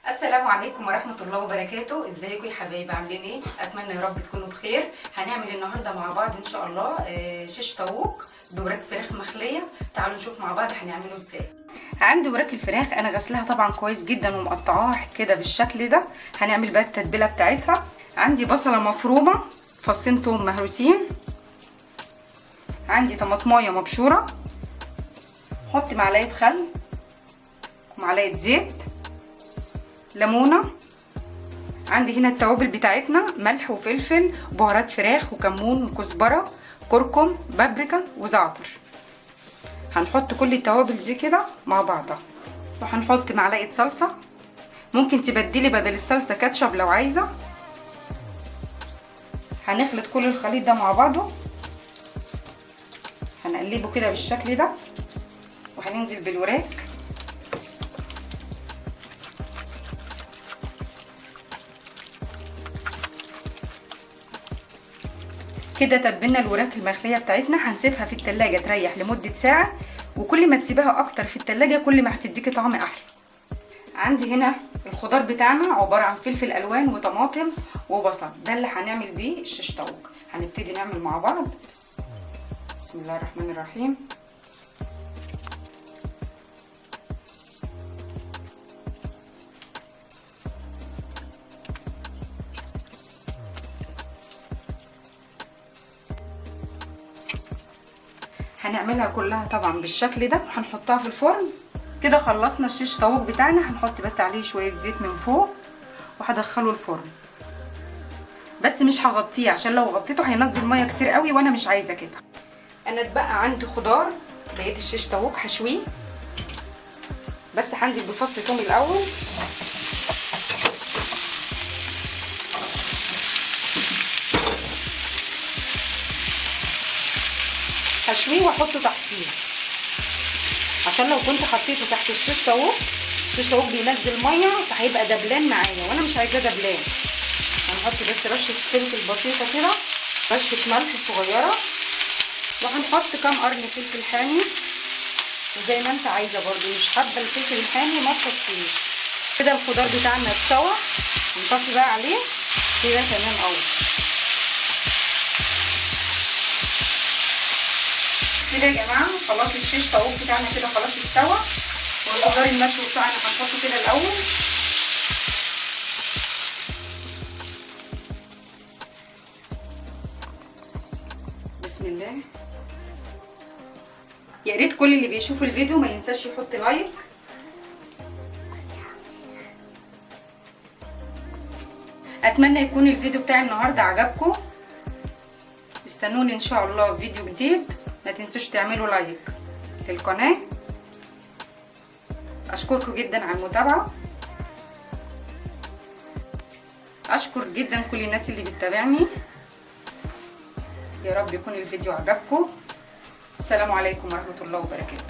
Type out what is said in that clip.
السلام عليكم ورحمة الله وبركاته. ازيكم يا حبايبي، عاملين ايه؟ اتمنى يا رب تكونوا بخير. هنعمل النهارده مع بعض ان شاء الله شيش طاووق بوراك فراخ مخلية. تعالوا نشوف مع بعض هنعمله ازاي. عندي وراك الفراخ انا غسلها طبعا كويس جدا ومقطعاها كده بالشكل ده. هنعمل بقى التتبيلة بتاعتها. عندي بصلة مفرومة، فصين توم مهروسين، عندي طماطمايه مبشورة، حط معلقة خل ومعلقة زيت، ليمونه. عندي هنا التوابل بتاعتنا: ملح وفلفل، بهارات فراخ وكمون وكزبره، كركم، بابريكا وزعتر. هنحط كل التوابل دي كده مع بعضها، وهنحط معلقه صلصه. ممكن تبدلي بدل الصلصه كاتشب لو عايزه. هنخلط كل الخليط ده مع بعضه، هنقلبه كده بالشكل ده، وهننزل بالوراك. كده تبلنا الوراك المخليه بتاعتنا. هنسيبها في التلاجة تريح لمده ساعه، وكل ما تسيبها اكتر في التلاجة كل ما هتديكي طعم احلى. عندي هنا الخضار بتاعنا عباره عن فلفل الوان وطماطم وبصل، ده اللي هنعمل بيه الشيش طاووق. هنبتدي نعمل مع بعض. بسم الله الرحمن الرحيم. هنعملها كلها طبعا بالشكل ده وهنحطها في الفرن. كده خلصنا الشيش طاووق بتاعنا. هنحط بس عليه شويه زيت من فوق وهدخله الفرن، بس مش هغطيه عشان لو غطيته هينزل ميه كتير قوي وانا مش عايزه كده. انا اتبقى عندي خضار بقيت الشيش طاووق هشويه، بس هنزل بفص ثوم الاول. هشويه واحطه تحتيه، عشان لو كنت حطيته تحت الشيش طاووق، الشيش طاووق بينزل ميه فهيبقى دبلان معايا وانا مش عايزاه دبلان. هنحط بس رشه فلفل بسيطه كده، رشه ملح صغيره، وهنحط كام قرن فلفل حامي وزي ما انت عايزه برضو. مش حابه الفلفل الحامي ما تحطيش. كده الخضار بتاعنا اتشوى، نطفي بقى عليه كده تمام قوي. كده يا جماعه خلاص الشيش طاووق بتاعنا كده خلاص استوى، والخضار المشوي بتاعنا هنحطه كده الاول. بسم الله. يا ريت كل اللي بيشوف الفيديو ما ينساش يحط لايك. اتمنى يكون الفيديو بتاعي النهارده عجبكم. استنوني ان شاء الله في فيديو جديد. ما تنسوش تعملوا لايك للقناه. اشكركم جدا على المتابعه. اشكر جدا كل الناس اللي بتتابعني. يا رب يكون الفيديو عجبكم. السلام عليكم ورحمه الله وبركاته.